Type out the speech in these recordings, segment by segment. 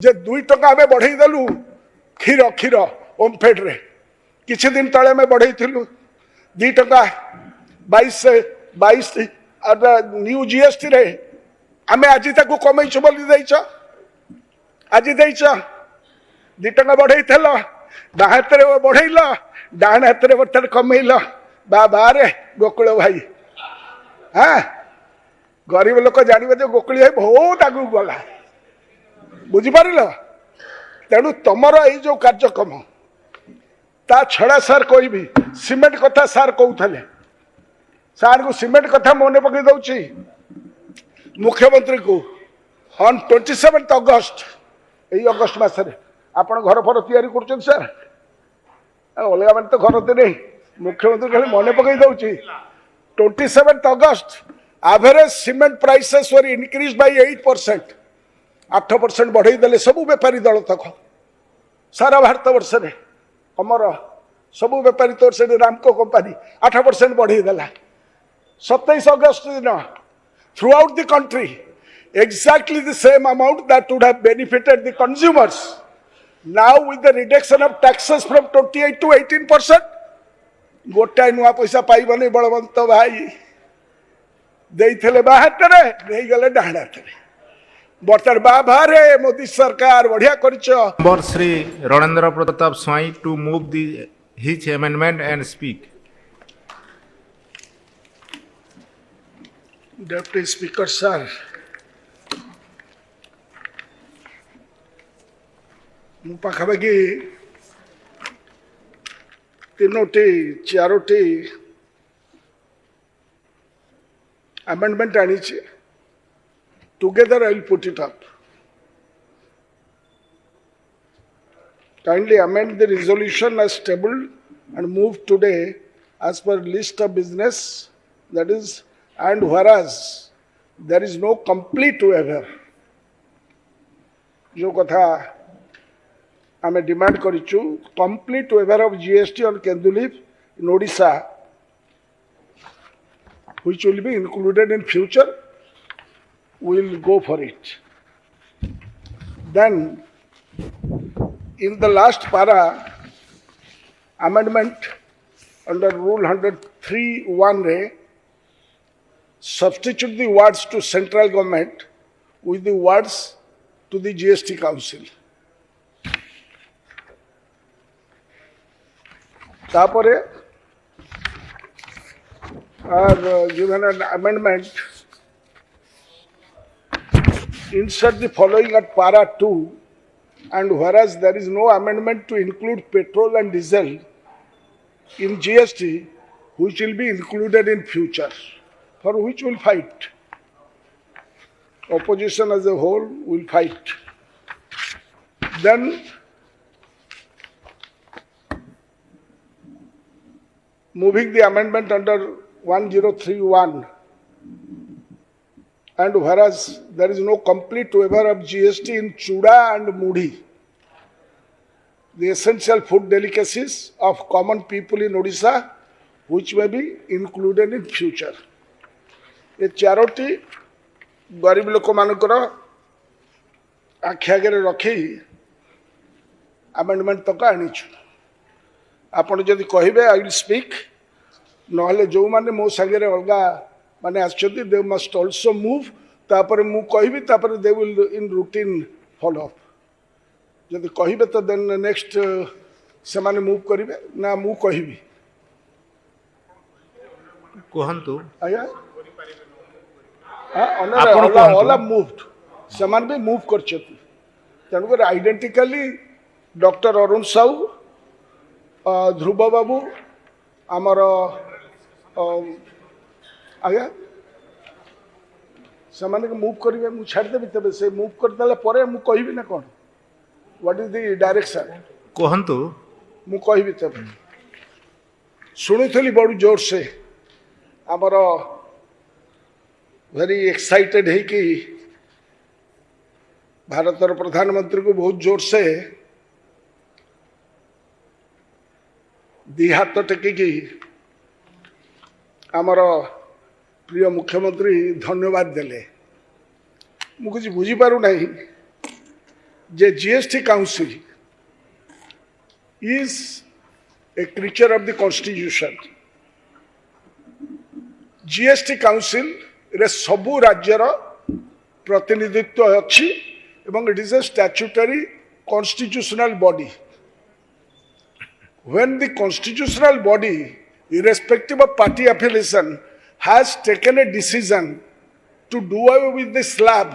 जे 2 टका आम बढ़ई देलु क्षीर क्षीर ओमफेड रे किछि दिन तले में बढ़ई थिलु 2 टका 22 न्यू जीएसटी रे आम आज ताको कमैछ बोली देइछ आज देइछ 2 टका बढ़ई थेल बाँ हाथ में बढ़ेल डाण हाथ में बर्तन कमेल बारे गोकुल भाई हाँ गरीब लोक जानवे जो गोकुल भाई बहुत आगू गला बुझिपार तेणु तुमर ये जो कार्यक्रम ता छड़ा सार कहबी सीमेंट कथा सार कहते सार को सीमेंट कथा मन पकई दौची मुख्यमंत्री को ऑन 27 अगस्ट यही अगस्ट मसरे आप घर फर तैयारी कर सार अलग मैंने तो घर तो नहीं मुख्यमंत्री खाली मन पकई दौची 27 August average cement prices were increase by 8%। 8% बढ़ई देले सबू बेपारी दल तक सारा भारत वर्ष में अमर सबू बेपारी तोर से रामको कंपानी 8% बढ़ई देला 27 अगस्त दिन through out the country exactly the same amount that would have benefited the consumers now with the reduction of taxes from 28 to 18%। गोटाए नुआ पैसा पाइबनी बलवंत भाई देइथिले बाँ हाथ रे नहीं गले डाण हाथ रे बर्तर बारे मोदी सरकार बढ़िया कर Shri Ranendra Pratap Swain to move the his amendment and speak. Deputy speaker sir मु पाखापाखि 3-4 अमेंडमेंट आनी together I will put it up. Kindly amend the resolution as tabled and move today as per list of business, that is, and whereas there is no complete waiver जो कथा आमे demand करिछु complete waiver of GST on Kendulif in Odisha which will be included in future, we will go for it. Then in the last para amendment under rule 103(1) re substitute the words to central government with the words to the GST council. तापरे given an amendment, insert the following at para 2, and whereas there is no amendment to include petrol and diesel in GST which will be included in future, for which we will fight. Opposition as a whole will fight. Then moving the amendment under 1031, and whereas there is no complete waiver of GST in Chuda and Mudi, the essential food delicacies of common people in Odisha, which may be included in future. ये चारोटी गरीब लोक मानकर आखि आगे रखी amendment तक आनीछु। आपण जदि कहिबे आई विल स्पीक, नहले जो माने मो संगे अलग माने आछथि दे मस्ट आल्सो मूव, तापर मु कहिबी तापर they will in routine follow up. जदि कहिबे तो देन नेक्स्ट से माने मूव करिवे ना मु कहिबी कहंतु आया हां ऑल मूव्ड से माने भी मूव करछथि। तेणुकर आइडेंटिकली डॉक्टर अरुण साहू, ध्रुव बाबू, आमर आज्ञा से मूव करेंगे मुझे छाड़देवी तेज से मूव करदे पर मुझे कहबी ना कौन व्हाट इज द डायरेक्शन कहतु मु कहबी तब शुणुली बड़ जोर से आमर वेरी एक्साइटेड है कि भारतर प्रधानमंत्री को बहुत जोर से दी हाथ टेकिकी आमर प्रिय मुख्यमंत्री धन्यवाद देले। मुझे बुझीपारू ना जे GST council is a creature of the constitution. GST council रे सबु राज्यर प्रतिनिधित्व अच्छी एवं it is a statutory constitutional body. When the constitutional body, irrespective of party affiliation, has taken a decision to do away with the slab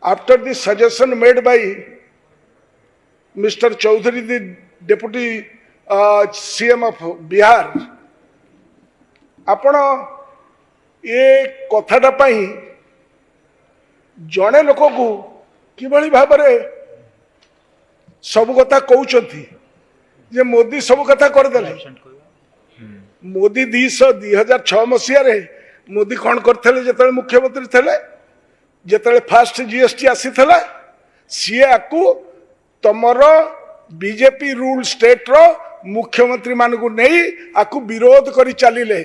after the suggestion made by Mr. Chaudhary, the deputy CM of Bihar, आपण ये कथाटा पाई जड़े लोक को किभली भाव सब कथा कहते जे मोदी सब कथा करदेले। मोदी 2006 मसीह मोदी कौन करते जो मुख्यमंत्री थे जो फास्ट जीएसटी आसी सी आपको तमर बीजेपी रूल स्टेट रो मुख्यमंत्री मान को नहीं आपको विरोध कर चलिए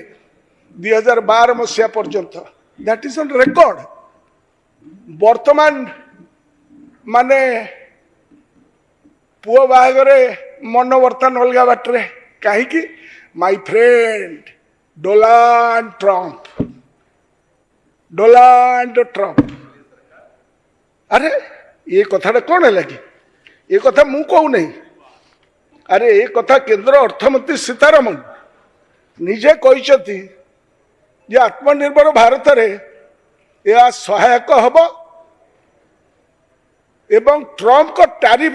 2012 मसीहा पर्यंत। That is on record. वर्तमान माने पुओ बाहागरे मन वर्तन अलग बाटे कहीं माय फ्रेंड डोनाल्ड ट्रंप अरे ये कथा कौन है कि ये कथा मु कहू नहीं। अरे ये कथा केंद्र अर्थमंत्री सीतारमण निजे कहते जे आत्मनिर्भर भारत रे यह सहायक हम एवं ट्रंप को टैरिफ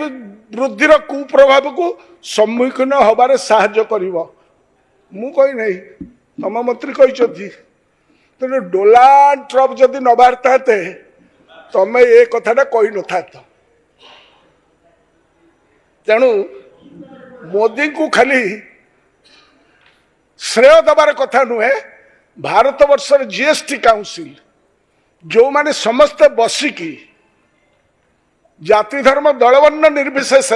वृद्धिर कुप्रभाव को सम्मुखीन हबार साहाय्य करिवो। मु कही नहीं तम मंत्री कहते तेणु डोनाल्ड ट्रंप जदि न बाहरता तमें ये कथाटा कही न था। तेणु मोदी को खाली श्रेय दबार कथा नुहे। भारत वर्षर जीएसटी काउंसिल जो माने समस्ते बसिकी जाति धर्म दलवर्ण निर्विशेष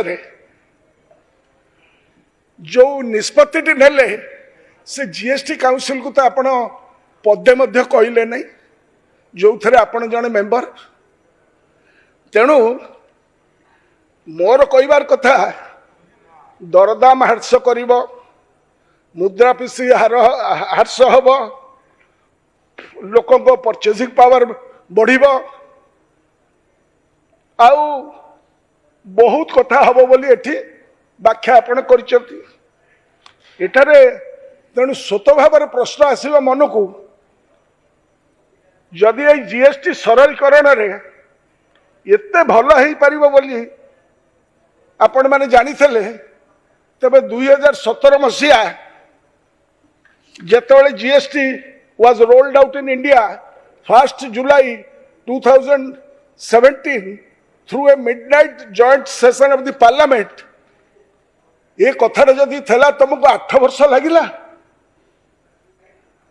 जो निष्पत्ति नेले से जीएसटी काउंसिल को तो आपण पदे मध्य कहले नहीं जो थे आपण जने मेंबर। तेणु मोर कहबार कथा दरदाम ह्रास कर मुद्रास्फीति ह्रास हम लोक परचेजिंग पावर बढ़ आउ बहुत कथा हम बोली एठी व्याख्या आपण कर तेणु स्वत भाव प्रश्न आसवा मन को जदि ये जीएसटी सरलीकरण एते भल हो पार बोली आपण मैंने जानी तबे 2017 मसीहा जेतबेले GST was rolled out in India 1 July 2017 through a midnight joint session of the parliament ये कथा जदि थेला तुमको 8 वर्ष लगिला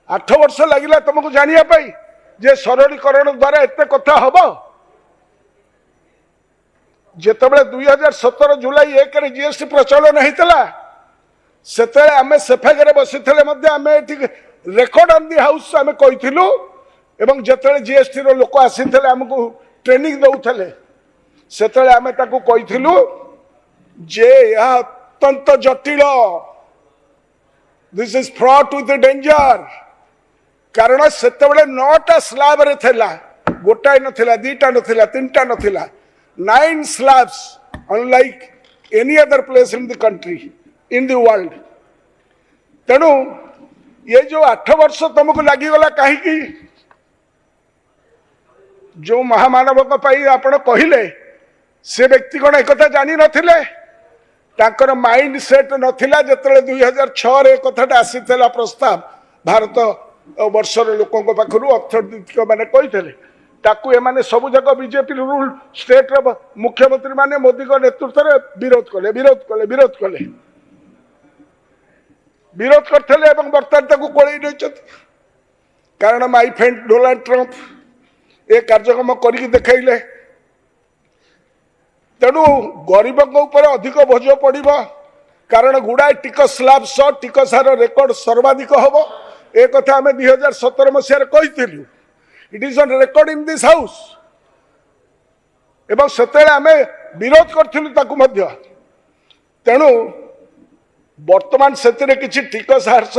8 वर्ष लगिला तुमको जानिया पाई जे सरलीकरण द्वारा एते कथा हबो। जेतबेले 2017 जुलाई 1 रे जीएसटी प्रचलन होता से आम सेफागे बसी आम रेकर्ड ऑन दी हाउस आम कहीलु एवं जिते जीएसटी लोक आसी आमको ट्रेनिंग दौले से आम कहीलु जे यह अत्यंत जटिल this is fraught with danger कारण से 9टा स्लैब रे थेला गोटाए नथिला 2टा नथिला 3टा नथिला 9 slabs unlike any other place in the country in the world। तेणु ये जो 8 वर्ष तुमको लगिगला कहीं जो महामानव आपण कहले से व्यक्ति कौन एक जानी नथिले ताकर माइंड सेट नथिला जतले 2006 रे कथाटा आसीथला प्रस्ताव भारत वर्षर लोकों पाखरु अर्थनीतिक माने कहिथले ताकू एमाने सब जक बीजेपी रूल स्टेट रो मुख्यमंत्री माने मोदी को नेतृत्व में विरोध करते एवं बर्तमान ताकू कोड़े नहीं कारण माय फ्रेंड डोनाल्ड ट्रंप ए कार्यक्रम करके देखले। तेणु गरीब ऊपर अधिक बोझ पड़ो कारण गुड़ाए टिकस स्लैब सह टिकस हार रेकर्ड सर्वाधिक हम ए कथा आम 2017 मसीह कही। It is on record in this house एवं सेतेले आमे विरोध करथिलु ताकु मध्य तेणु वर्तमान सेतिरे किछि टिकस हर्ष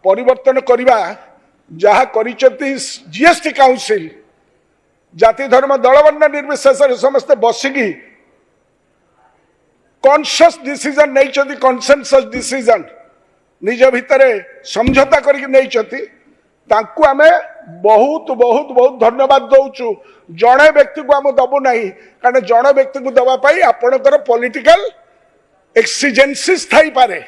परिवर्तन करबा जहा करिसथि जीएसटी काउंसिल जाति धर्म दलवर्ण निर्विशेष समस्त बसिकी कॉन्शियस डिसीजन नहीं कॉन्सेंसस डिसीजन निज भितर समझौता करके नहीं तांकु आमे बहुत बहुत बहुत धन्यवाद दउचु जड़े व्यक्ति को आम दबु नहीं कारण जड़े व्यक्ति को दबा पाई आपणकर पॉलिटिकल एक्सिजेंसीज थाई पारे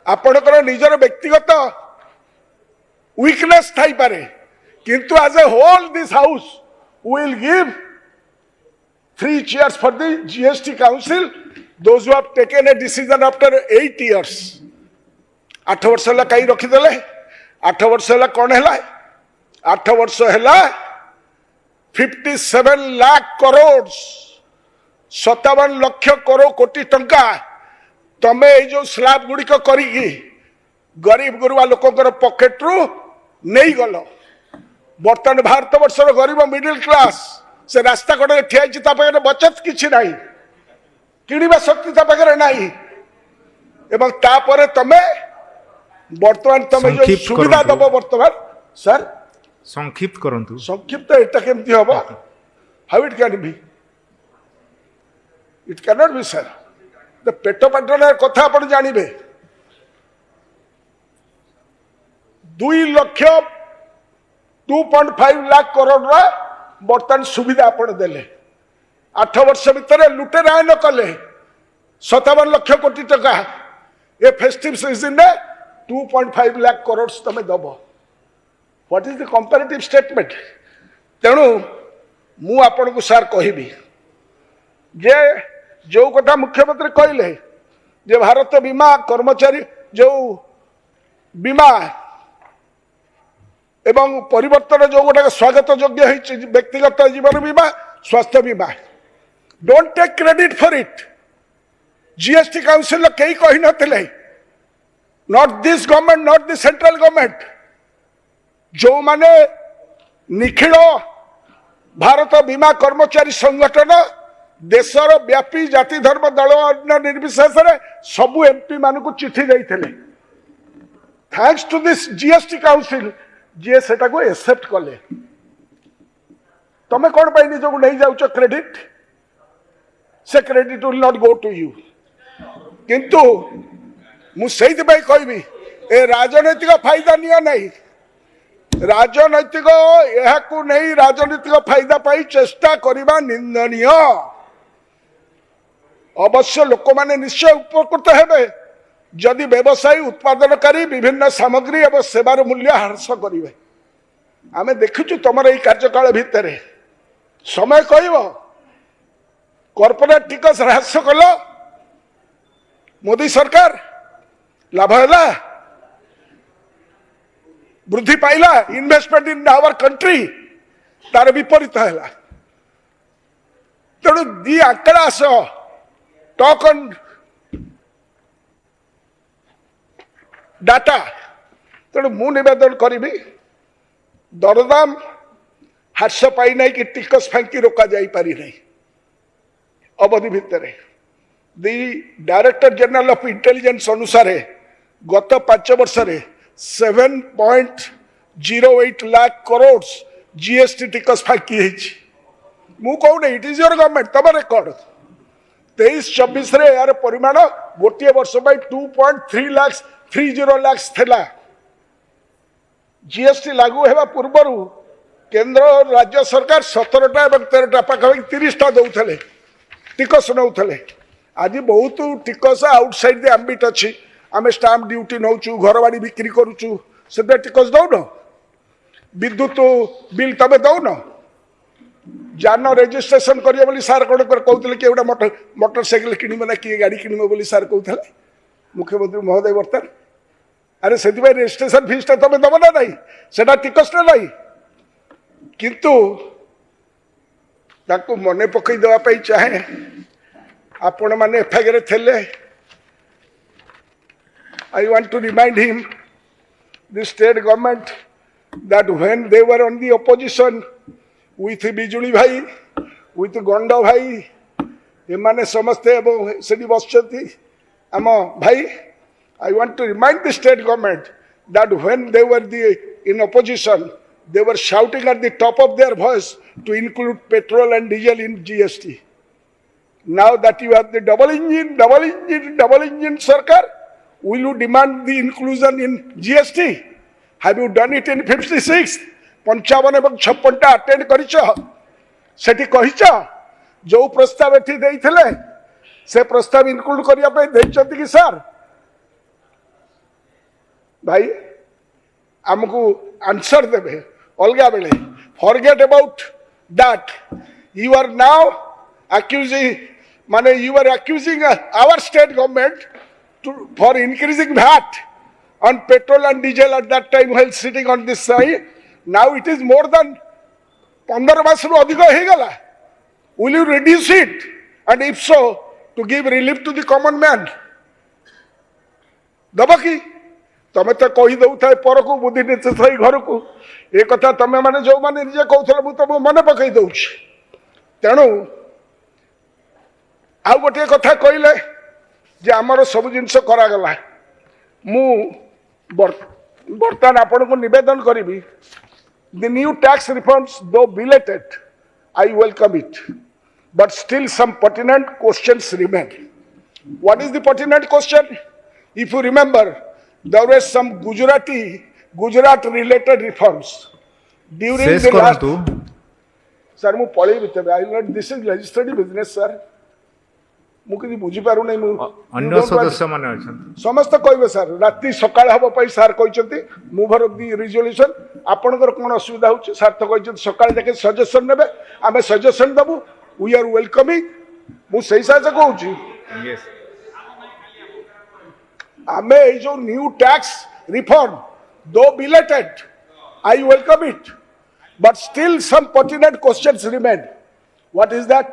आपणकर निजर व्यक्तिगत वीकनेस थाई पारे किंतु as a whole this house will give 3 cheers for the GST Council, those who have taken a decision after 8 years. 8 वर्ष है कहीं रखीदे 8 वर्ष है कौन है 8 वर्ष है 57 लाख करोड़ 57 लक्ष करोड़ कोटी टंका तमे जो स्लैब गुड़िक करी गरीब गुरुआ लोकर पॉकेट रु नहीं गल बर्तमान भारत वर्षर गरीब मिडिल क्लास से रास्ता कड़े ठिया पाखे बचत किसी ना किणवा शक्ति पाखे ना एवं तापर तमे बर्तमान तमे जो सुविधा दब बर्तमान सर संक्षिप्त करंतु संक्षिप्त एटा केमती हम how it can be it can not be sir the पेट पाटन कथा आप जानवे 2 लाख 2.5 लाख करोड़ बर्तमान सुविधा आपण देले 8 वर्ष भितर लुटेरा न कले 57 लाख कोटी टका ए फेस्टिव सीजन में 2.5 लाख करोड़ तमे दब what is the comparative statement तेणु मु आपण को सार कहबी जे जो कथा मुख्यमंत्री कहले जे भारत बीमा कर्मचारी जो बीमा एवं परिवर्तन जो गोटे स्वागत योग्य व्यक्तिगत जीवन बीमा स्वास्थ्य बीमा don't take credit for it GST council कई कही नथिले not this government not this central government जो माने निखिल भारत बीमा कर्मचारी संगठन देशर व्यापी जाति धर्म दल निर्विशेष सबु एमपी मान को चिठी देते thanks to this GST council ji से एक्सेप्ट कले तमें कौन पाई निज को नहीं जाऊच क्रेडिट से credit will not go to you किंतु मुझे कहबी ए राजनैतिक फायदा निया नहीं राजनैतिक यह नहीं राजनीतिक फायदा पाई चेष्टा करने निंदनीय अवश्य लोक माने निश्चय उपकृत हेबे जदि व्यवसायी उत्पादनकारी विभिन्न सामग्री एवं सेवार मूल्य ह्रास करेंगे आम देखु तुम ये कार्यकाल भितर समय कह कॉर्पोरेट टिकस ह्रास कल मोदी सरकार लाभ है वृद्धि पाइला इन्वेस्टमेंट इन आवर कंट्री तार विपरीत है तेणु दी आंकड़ा सह टॉक ऑन डाटा तेणु मु निवेदन करी दरदाम ह्रास पाई ना कि टिकस फांकी रोका जाई पारी नहीं अवधि भितर the director general of intelligence अनुसार गत 5 वर्ष 7.08 लाख करोड़ जीएसटी टिकस फांकी मु कहूनी इट इज योर गवर्नमेंट तम रेकर्ड 23-24 यार परिमाण गोटे वर्ष 2.30 लाख थिला जीएसटी लागू होगा पूर्वर केंद्र और राज्य सरकार 17टा और 13टा पाखापाखि 30टा दौले टिकस नौले आज बहुत टिकस आउटसाइड द आम्बिट अच्छी आम स्टाम्प ड्यूटी नौचु घर बाड़ी बिक्री करुचु से टिकस दौन विद्युत बिल तमें दौन जान रेजिस्ट्रेशन करिए बोली सार कौन कहते कि गोटे मोटरसाइकिल किणव ना किए गाड़ी किणव बोली सार कहते मुख्यमंत्री महोदय बर्तमान अरे से रेजिस्ट्रेशन फीस तुम दब ना नहीं से टिकस ना नहीं किंतु ताको मन पकई देवाई चाहे आपण मैंने एफआईआर थे I want to remind him, the state government, that when they were on the opposition, with बिजुली भाई with गंड भाई एमाने समस्ते से बसती आम भाई I want to remind the state government that when they were in opposition, they were shouting at the top of their voice to include petrol and diesel in GST. Now that you have the double engine Sarkar, will you demand the inclusion in GST? Have you done it in 56? 55 এবং 56টা attend करिछ सेठी कहिछ जो प्रस्ताव एठी देइथिले से प्रस्ताव include करिया पे देइछथि कि sir भाई आमको आंसर देबे अलगा बेले forget about that you are now accusing माने you are accusing our state government for increasing VAT on petrol and diesel at that time while sitting on this side. Now it is more than 15 मास रु अधिक हे गला. Will you reduce it, and if so to give relief to the common man? दबकी तमे तो कही दौ था पर को बुद्धि सही घर को ए कथा तमे माने जो माने निजे कहथले मु तम मने पकई दउछ. तेणु आउ गोटे कथा कहले जे आमर सब जिनस करा गला मु बर्तमान आपण को निवेदन करी the new tax reforms though belated I welcome it, but still some pertinent questions remain. What is the pertinent question? If you remember, there were some Gujarat related reforms during the last. Sir, mu pali bitebe. I learned this is legislative business, sir. मु कि बुझी पारु नै मु अन्य सदस्य माने अछन समस्त कहबे सर राति सकाळ हबो पई सर कहिसथि मूवर ऑफ द रिजोल्यूशन आपनकर कोन असुविधा होछि सर तो कहिसथि सकाळ देखे सजेशन नेबे आमे सजेशन दबु वी आर वेलकमिंग मु सही साजे कहूछि यस आमे ए जो new tax reform though belated I welcome it but still some pertinent questions remain. What is that?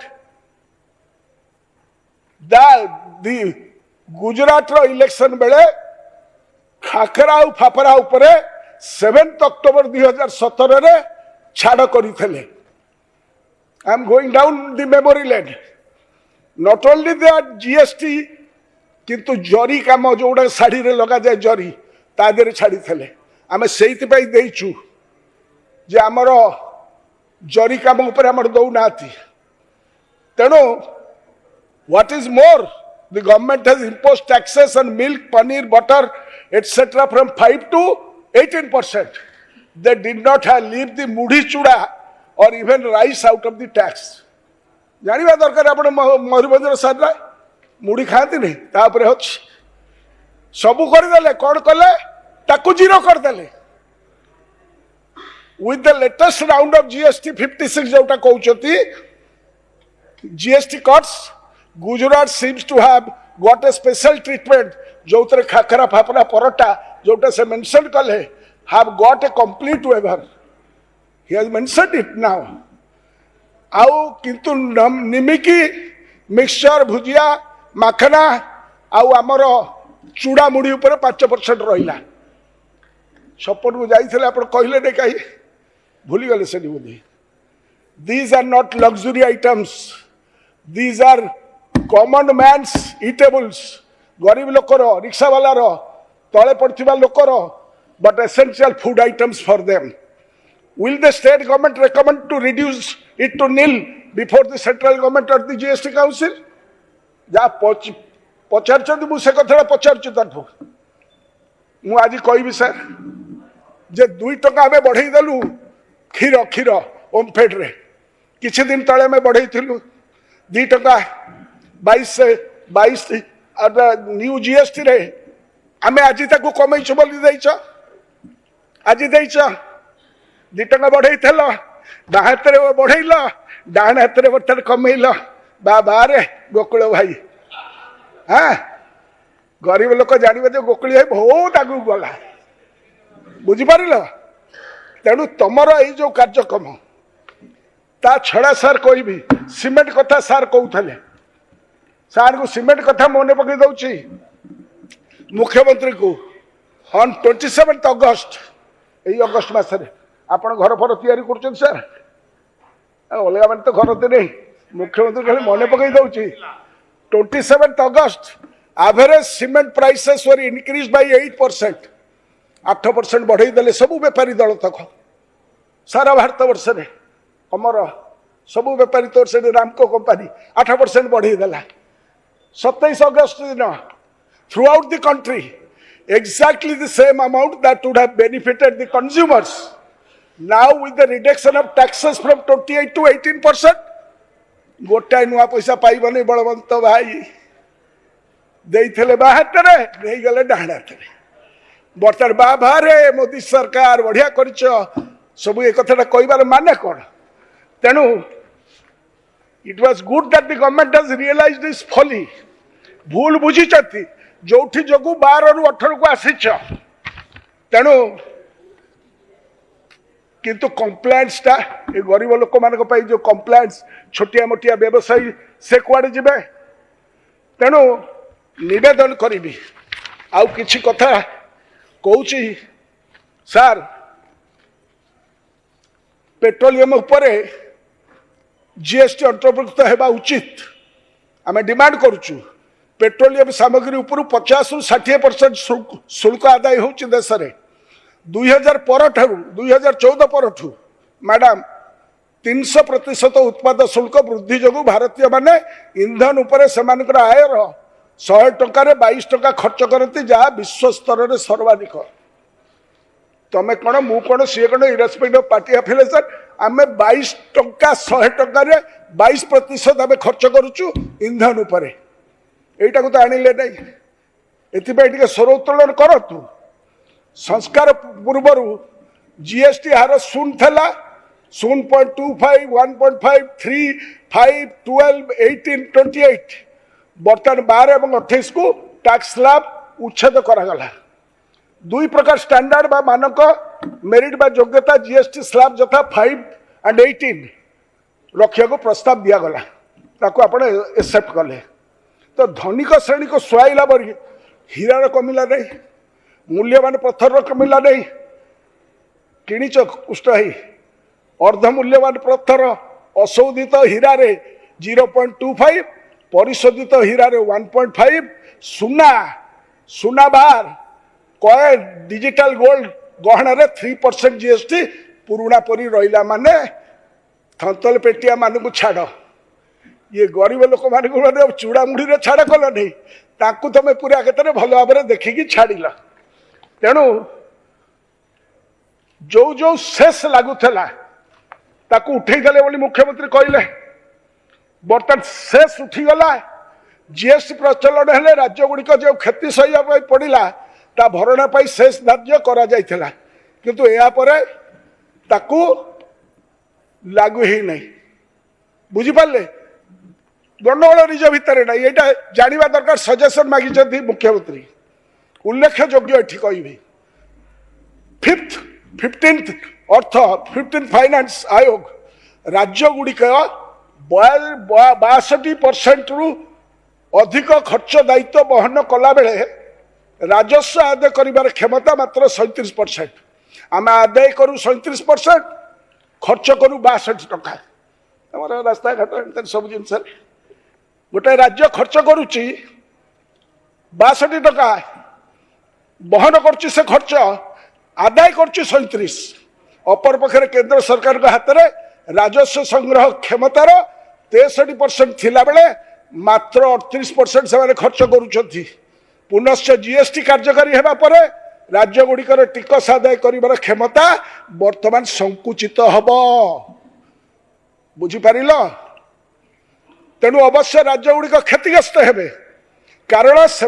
the Gujarat रो इलेक्शन बेले खाकरा और फाफरा उपरे 7 अक्टोबर 2017 रे छाड़ करिथले. I am going down the memory lane. Not only that GST किंतु जरी काम जोड़ा साड़ी रे लगा जाए जरी ता देरे छाड़ी थले आमे सेहिति पई देइछु जे हमरो जरी काम ऊपर हमर दउ नाथि. तेणु what is more, the government has imposed taxes on milk, paneer, butter, etc. from 5 to 18%. They did not have leave the mudi chuda or even rice out of the tax. जानिबा दरकार आपण मयूरभंजर सारा मुड़ी खाती नहीं तापर होछ सबु कर देले कोन कले ताकू जीरो कर देले. With the latest round of GST 56 जोटा कहउछती GST cuts, Gujarat seems to have got a special treatment. जोतरे khakhra फाफरा parotta जोटा से मेंशन कले have got a complete waiver. He has mentioned it now. आउ किंतु निमिकी मिक्सचर भुजिया माखना आउ आमर चूड़ा मुड़ी ऊपर 5% रहिला. सपोर्ट को जाइथिले आपण कहिले ने काई भूली गले से बुद्धि. These are not luxury items. These are common man's eatables. गरीब लोकर रिक्शा वाला तले पड़थिबा लोकर but essential food items for them. Will the state government recommend to reduce it to nil before the central government or the GST council? जा पचारछन मु से कथा पचारछु ताठो मु आज कहबी सर जे 2 टका हमें बढ़ई देलु खीर खीर ओमफेड रे किछि दिन तळे में बढ़ई थिलु 2 टका 22 से 22 न्यू जीएसटी रे आमे आज ताको कमैछु बोली दैछ आज दैछ 2 टका बढ़ई थलो बाहतरे बढ़ईला डाण हातरे बटर कमैला बाबा रे गोकुल भाई. हाँ गरीब लोक जानिबे जे गोकुल भाई बहुत आगु गला बुझी पारिल. तेणु तमर ए जो कार्यक्रम ता छड़ा सार कहबी सीमेंट कथा सार कहूथले सार को सीमेंट कथा मने पकई दउची मुख्यमंत्री को ऑन 27 अगस्त ए अगस्त मास रे आपण घर फर तैयारी करछन सर अलग मैंने तो घर नहीं मुख्यमंत्री खाली मन पकई दौची 27 अगस्त average cement prices were increase by 8%, 8% बढ़ई देले सबू बेपारी दल तक सारा भारत वर्ष में अमर सबू बेपारी तोर से रामको कंपानी 8% बढ़ई देला 27 अगस्त दिन through out the country exactly the same amount that would have benefited the consumers. Now with the reduction of taxes from 28 to 18%, गोटाए नुआ पैसा पाइबनी बलवंत भाई देइथिले बाहातरे नहीं गले डाहाते बर्तमान बाबारे मोदी सरकार बढ़िया करिछ सब ए कथाटा कहबार माने कोन तेणु it was good that the government has realised this folly भूल बुझीचती जोठी जगू 12 रु 18 को आसीछ तेणु किंतु कंप्लेंट्स टा ए गरीब लोक मान जो कंप्लेंट्स छोटिया मोटिया व्यवसायी से कुआड़े जिबे तेणु निवेदन करी आउ किछि कथा कहूची सार पेट्रोलियम उपरे जीएसटी अंतर्भुक्त हेबा उचित आमे डिमांड करूछु पेट्रोलियम सामग्री उपरू 50 रु 60% शुल्क आदाय होची देश रे 2000 पर 2014 पर मैडम 300% उत्पाद शुल्क वृद्धि जो भारतीय माने इंधन उपरे सेमानकर आयर 100 टंका 22 टंका खर्च करती जहाँ विश्व स्तर में सर्वाधिक तमें कौन मु कौन सी कौन इरेस्पेक्ट ऑफ पार्टी एफिलिएशन आम 22 टंका 100 टंका 22% आम खर्च करुचु इंधन उपरे एटा को तो आनिले नहीं एथिपाई स्वर उत्तोलन करतु संस्कार पूर्वर जीएसटी हार शून्य थला 0.25 1.5 3 5 12 18 28 बर्तमान 12 और 28 को टैक्स स्लैब उच्छेद करागला दुई प्रकार स्टैंडर्ड बा मानक मेरिट बा योग्यता जीएसटी स्लैब जथा 5 and 18 रखिया को प्रस्ताव दिया गला ताको आपण एक्सेप्ट कले तो धनिक श्रेणी को सुहाइला बरी हीरार कमिला नहीं मूल्यवान पत्थर कमिला नहीं किणीच कुष्ठ अर्ध मूल्यवान पत्थर अशोधित हीरा रे 0.25 परिशोधित हीरा रे 1.5 सुना सुना बार कय डिजिटल गोल्ड गहना रे 3% जीएसटी पुराना परी रहिला माने थंतल पेटिया मान को छाड़ ये गरीब लोक मान चूड़ा मुढ़ी रे छाड़ कल नहीं ताकू तमें पूरा क्षेत्र में भल भाव देखिकी छाड़िल तेणु जो जो शेष लगुला ताकू उठेदेले बोली मुख्यमंत्री कहले बर्तमान शेष उठीगला जीएसटी प्रचलन हेले राज्य गुड़िक जो क्षति सही पड़ा ता भरणा पाई शेष धार्य करा जाइथिला किंतु या परे ताकू लागू ही नहीं बुझी पाले गंडगोल निज भितर ना यहाँ जानवा दरकार सजेसन मागी मुख्यमंत्री उल्लेख योग्य ये कहि 15th फाइनेंस आयोग राज्य गुड़िक 62% रु अधिक खर्च दायित्व बहन कला बेले राजस्व आदाय करिबार क्षमता मात्र 37%। आम आदाय करूँ 37% खर्च करूँ 62 टका आम रास्ता घाट सब जिन गोटे राज्य खर्च करुच्ची 62 टका बहन कर से खर्च आदाय कर 37 अपर पक्षे केंद्र सरकार हाथ में राजस्व संग्रह क्षमतार 63% थिला बेले मात्र 38% से खर्च करुँच पुनश्च जीएसटी कार्यकारी होगा पर राज्य गुड़िकर टिकस आदाय कर क्षमता वर्तमान संकुचित हम बुझीपार तेणु अवश्य राज्य गुड़िक क्षतिग्रस्त हेबे कारण से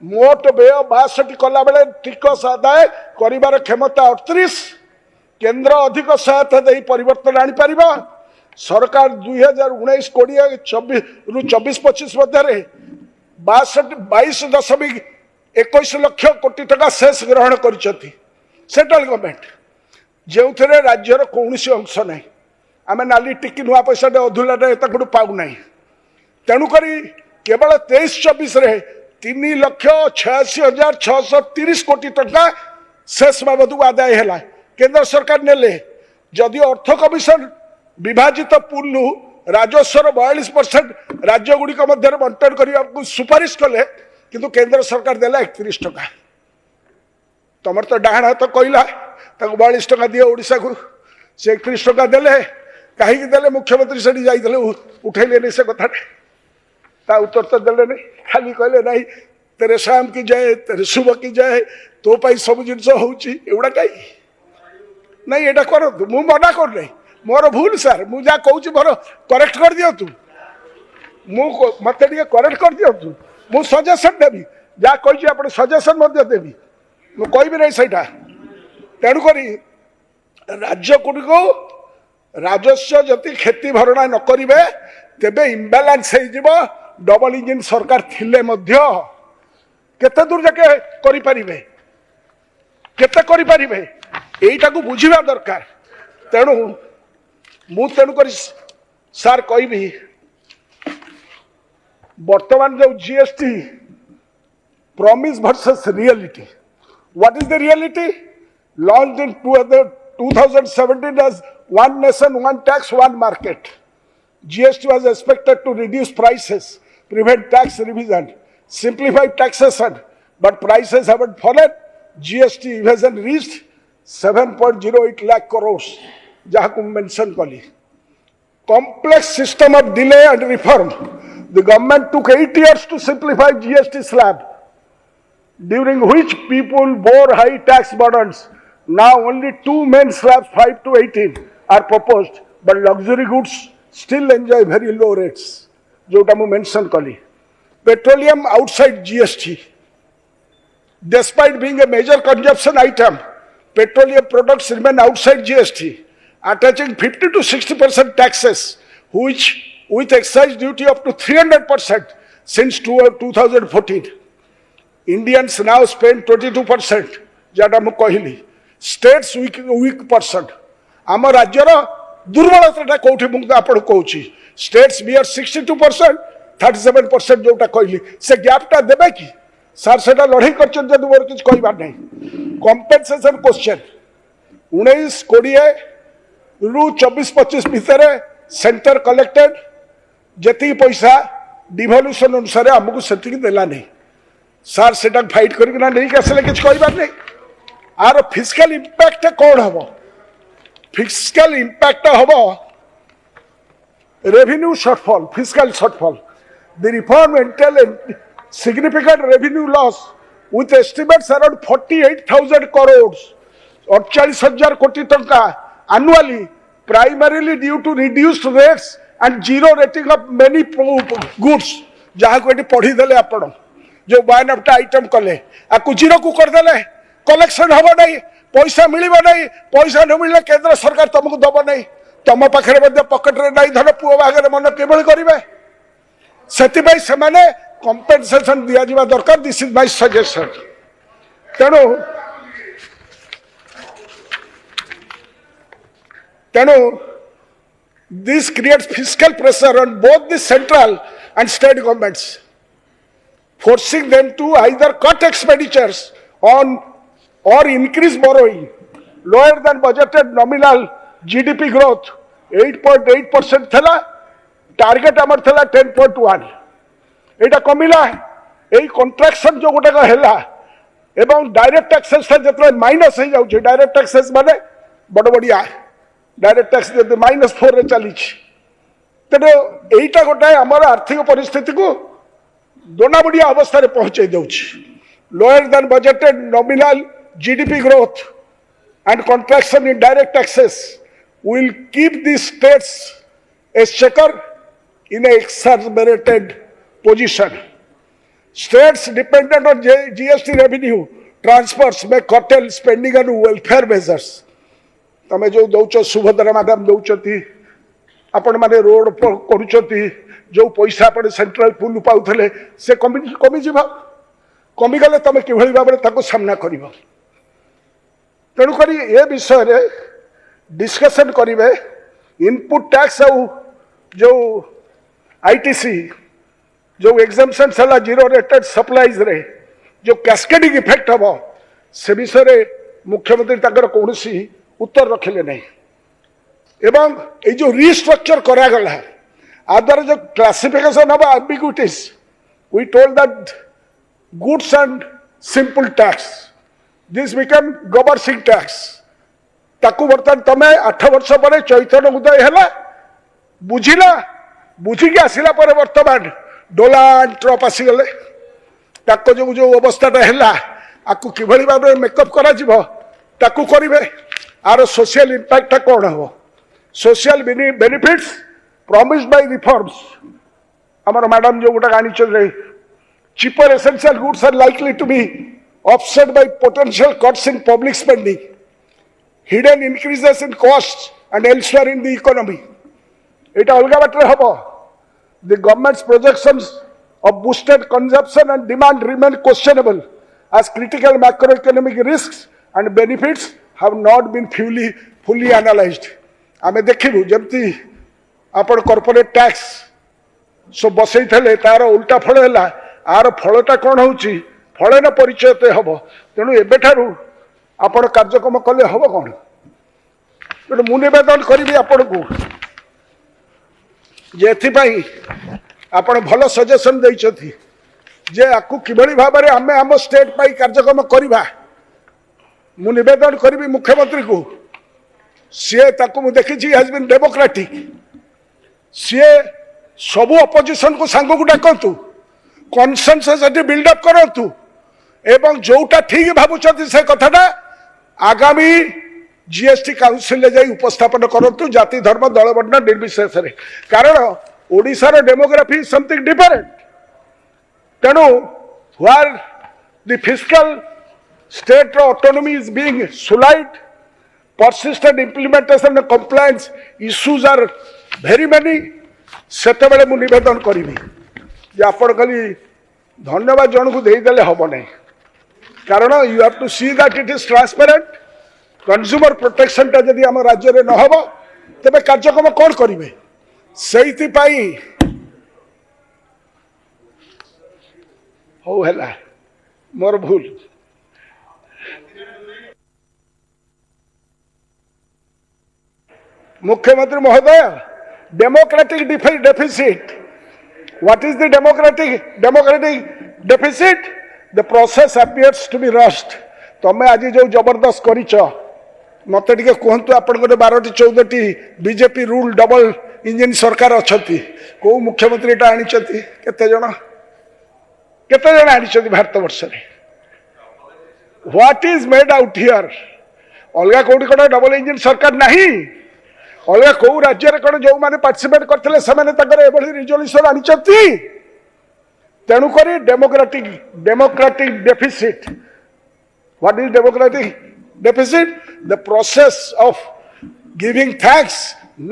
मोट व्यय 62 कला बेले टिकस आदाय करिबार क्षमता 38 केंद्र अधिक सहायता दे परिवर्तन आनी पारिबा सरकार 2019-20 रु 24-25 मध्य 22.21 लाख कोटी टका शेष ग्रहण करिसेंट्रल गवर्नमेंट जो थे राज्यर कौन अंश ना आम नाली टिकी नुआ पैसा अधूला पाऊ ना तेणुक केवल 23-24 3,86,630 कोटी टका शेष बाबद आदाय है केंद्र सरकार नेले जदि अर्थ कमिशन विभाजित पूल राजस्वर 42% राज्य गुड़िक मध्य बंटन करने को सुपारिश कले किंतु केंद्र सरकार देला 31 टका तुम तो डाण हाथ कहला 42 टका दिए ओडिशा को से 31 टका देले कहीं देले मुख्यमंत्री से जाइए उठेले से कथा ता उत्तर तो देले नहीं खाली कहले नहीं तेरे शाम की जाए तेरे शुभ की जाए तो पाई सब जिनस होड़ा कहीं नहीं एटा करो मु मना कर नहीं मोर भूल सर मु जा कहूँ मोर करेक्ट कर दियो तू मत करेक्ट कर दियो तू मु सजेसन देवी जहाँ कही आप सजेसन देवी मु कहि नहीं सहीटा तेणुक राज्य गुड़िक राजस्व जति क्षति भरणा न करेंगे तेबे इम्बालांस हो डबल इंजिन सरकार थिले मध्य केते दूर जाके करि परिबे केते करि परिबे एटा को बुझिबा दरकार तेणु मु तेणु करी सार कहबी वर्तमान जो GST promise versus reality what is the reality launched in 2017 as one nation one tax one market GST was expected to reduce prices prevent tax revision simplify taxation but prices haven't fallen GST evasion reached 7.08 lakh crores जहाँ को mention कली complex system of delay and reform the government took 8 years to simplify GST slab during which people bore high tax burdens now only two main slabs 5 to 18 are proposed but luxury goods still enjoy very low rates जोटा मु mention कली petroleum outside GST despite being a major consumption item petroleum products remain outside GST attaching 50 to 60% taxes which with excise duty up to 300% since 2014 Indians now spend 22% जाटा मु कहली states weak percent आम राज्यर दुर्बलता कौटी मुझे आपको कहूँ स्टेट्स बियर 62% 37% जोटा कहली से गैपटा देवे कि सार से लड़ाई कर मोर किसी कहबार नहीं कंपेनसेशन क्वेश्चन 19-20 रु 24-25 भितर सेंटर कलेक्टेड जी पैसा डिवल्यूशन अनुसार आमको से देला नहीं सार से फाइट करना नहीं आसले किसी कहबार नहीं आर फिजिकल इंपैक्ट कौन हम फिजिकल इंपैक्ट हम revenue shortfall physical shortfall the reform entail significant revenue loss with estimates around 48,000 crores 48,000 कोटी टंका annually primarily due to reduced rates and zero rating of many goods जहाँ को पढ़ी देले आपण जो वन ऑफ आइटम कले आपको जीरो को कर देले कलेक्शन हम नहीं पैसा मिल नहीं पैसा न मिले केंद्र सरकार तुमको दब नहीं तुम पाखे पकेट रे नहीं धन पुओ बागे मन किभली करेंगे से कंपेनसेशन दिया जावा दरकार दिस इज माय सजेशन तेणु तेणु this creates physical pressure on both the central and state governments forcing them to either cut expenditures on or increase borrowing lower than budgeted nominal GDP growth 8.8% थला target आमर थला 10.1 एटा कमिला एई contraction जो गोटे हैला एवं direct taxes जतरे minus हो जाउछ direct taxes माने बड़ बड़िया डायरेक्ट टैक्स जते -4 रे चली तेरे एटा गोटे आमर आर्थिक परिस्थिति को दोना बढ़िया अवस्था रे पहुंचे दउछ lower than budgeted nominal GDP growth and contraction in direct taxes will keep the states exchequer in a exacerbated position. States dependent on GST revenue transfers may curtail spending on welfare measures. तमे जो दउछ Subhadra madam दउछती आपण माने road करूछती जो पैसा आपण central पुल पाउथले से कमी जीव कमी गले तमे किभली भाबरे ताको सामना करिवो तेणुक ए विषय रे डिस्कशन करेंगे इनपुट टैक्स जो आईटीसी जो एग्जाम्पशन है जीरो रेटेड सप्लाईज रे जो कैस्केडिंग इफेक्ट हम से विषय रे मुख्यमंत्री तक कौन उत्तर रखिले नहीं एवं ये जो रिस्ट्रक्चर करागला आ द्वारा जो classification of ambiguities we told that goods and simple tax this become governing tax ताकू बर्तमान तमे 8 वर्ष पर चैतन्य उदय है बुझिला बुझिकी आसला पर बर्तमान डोलान ट्रप आसीगले ताको जो अवस्थाटा है आपको किभली भाव में मेकअप करा करेंगे आर सोशल इंपैक्ट कौन हम social benefits promise by reforms आमर मैडम जो गोटा आनी cheaper essential goods are likely to be offset by potential cuts in public spending, hidden increases in costs and elsewhere in the economy. It alga batre habo. The government's projections of boosted consumption and demand remain questionable as critical macroeconomic risks and benefits have not been fully analyzed. आमे देखिबु जमती आपण corporate tax so बसई थले तार उल्टा फल हैला are फलटा कौन होउची फले न परिचय ते हबो तेणु एबे ठारू आपण कार्यक्रम कले हबो कोन तेणु मु निवेदन करिवि आपण को जे एथि पई आपण भलो सजेशन दैछथि जे आकु किबळी भाबरे आमे हम स्टेट पई कार्यक्रम करिबा मु निवेदन करिवि मुख्यमंत्री को सी ताकु मु देखिछि हैज बीन डेमोक्रेटिक सी सबु अपोजिशन को सांग को डाकतु कनसेंसस बिल्डअप करतु एवं जोटा ठीक भावुं से कथाटा आगामी जीएसटी काउंसिल ले जाई उपस्थापन करतु जाति धर्म दल वर्ण निर्विशेष कारण ओडिशार डेमोग्राफी इज समथिंग डिफरेंट तेणु where the fiscal state autonomy is being sullied persistent implementation and compliance issues are very many सेते बेले मु निवेदन करी जे आपण खाली धन्यवाद जन को देदेले हम ना कारण you have to see that it is transparent consumer protection टा जदि आम राज्य में न हो तेरे कार्यक्रम कौन करेंगे से हो है मोर भूल मुख्यमंत्री महोदय democratic deficit what is the democratic deficit the process appears to be rust तमे आज जो जबरदस्त करिच मत टे कहतु आप 12-14 बीजेपी रूल डबल इंजिन सरकार अच्छा कौ मुख्यमंत्री आनी केते जन आनी भारत वर्ष what is made out here अलग कौटी कौन डबल इंजिन सरकार नहीं अलग कौ राज्य कौन जो मैंने पार्टिसिपेट करते रिजोल्यूशन आनी तेणुक democratic deficit what is democratic deficit the process of giving thanks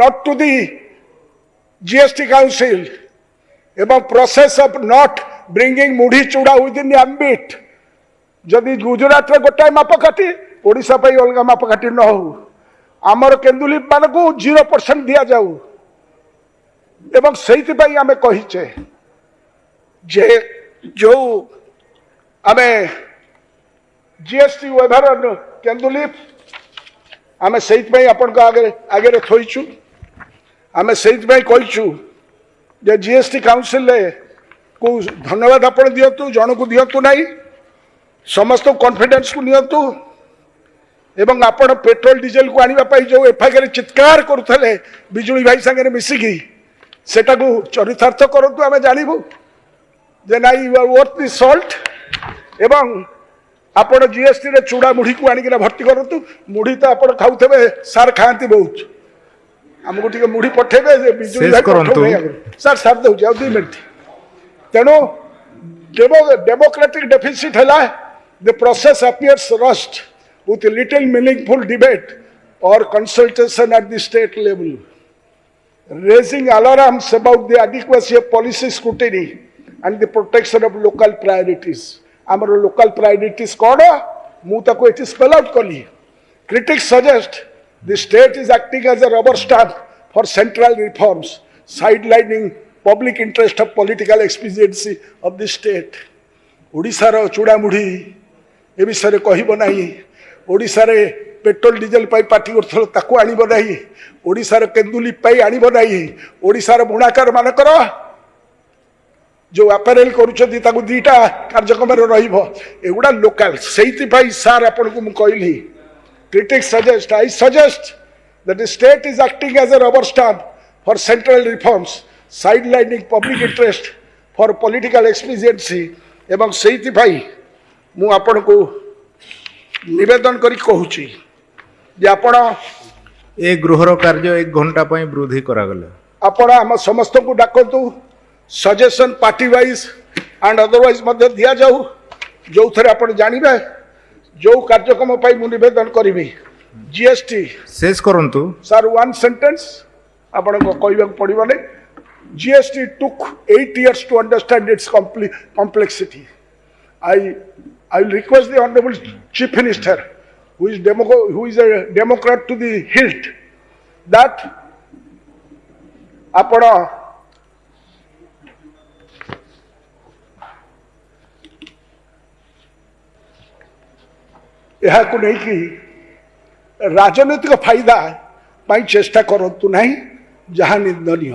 not to the GST council एवं प्रोसेस ऑफ नॉट ब्रिंगिंग मुढ़ी चूड़ा विद इन एम्बिट जदि गुजरात रे गोटाए मापकाठी ओडिशा पे अलग मापकाठी न हो आमर केन्दुली मान को 0% दिया जाऊ एवं से आम कहीचे जे जो आम जीएसटी वेभर केन्दुली आम से आगे आगे थोचु आम से कहीचु जे जीएसटी काउंसिल को धन्यवाद आप दिंतु जन को दिंतु ना समस्त कॉन्फिडेंस को नियंतु एवं आपण पेट्रोल डीजेल को आने जो एफआईआर चित्कार करुले बिजुली भाई सागर मिसिकी सेटा को चरितार्थ करूँ आम जानबू जे ना you are worth the salt एवं आपण जीएसटी रे चूड़ा मुढ़ी को आनिक भर्ती करूँ मुढ़ी तो आप खाऊे सार खाती बहुत आमको टे मुढ़ी पठेबे बिजुली भाई सार सार दे 2 मिनट तेणु डेमोक्रेटिक डेफिसिट है the process appears rust with little meaningful debate or consultation at the state level, raising alarms about the adequacy of policy scrutiny and the protection of local priorities. Our local priorities koda mu taku it spell out kali. Critics suggest the state is acting as a rubber stamp for central reforms, sidelining public interest of political expediency of the state. Odisha ro chuda mudhi e bisare kahibo nahi Odisha रे petrol diesel पाई party करथलो ताको आनिबो नाही ओडिसार केंदुली पाई आनिबो नाही ओडिसार बुणाकार मानकर जो अपैरेल करूछथि ताको दीटा कार्यक्रम रहिबो एगुडा लोकल सेहिति भाई सार आपन को मु कहली critics suggest I suggest that the state is acting as a rubber stamp for central reforms sidelining public interest for political expediency एवं सेहिति भाई मु आपन को निवेदन करी कहूची जे आपण ए गृहर कार्य 1 घंटा पई वृद्धि करागला आपण हम समस्त को डाकतु suggestion party wise and otherwise मध्य दिया जाऊ जो थरे आपण जानिबे जो कार्यक्रम पाई मु निवेदन करिवि जीएसटी शेष करंतु सर वन सेंटेंस आपण को कहबा पड़िबो नै GST took 8 years to understand its complexity I will request the honorable chief minister who is a democrat to the hilt that आपण यह को नहीं कि राजनीतिक फायदा पाई चेष्टा करतु नहीं जहां निंदनीय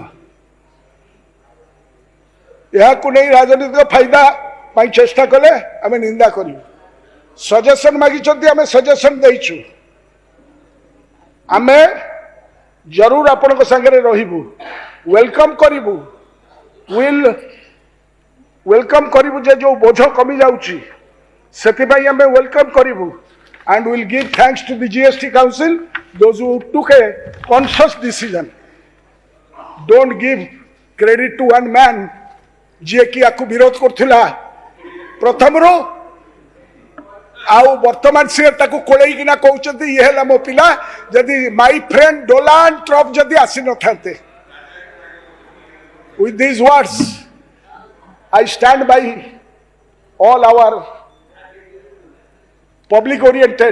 यह को नहीं राजनीतिक फायदा पाई चेष्टा कले आम निंदा करू सजेशन मागी आम सजेशन देचु आम जरूर आपण संगे रहिबु वेलकम करिबु विल वेलकम करिबु जे जो बोझ कमी जाउची सेति भाई आम welcome करिबु and will give thanks to the GST Council, those who took a conscious decision. Don't give credit to one man, जे कि आकु विरोध करथिला प्रथम रो आउ वर्तमान से ताकु कोळई किना कहउचंती ये हला मो पिला जदी माय फ्रेंड डोनाल्ड ट्रम्प जदी आसी न थाते with these words I stand by all our public oriented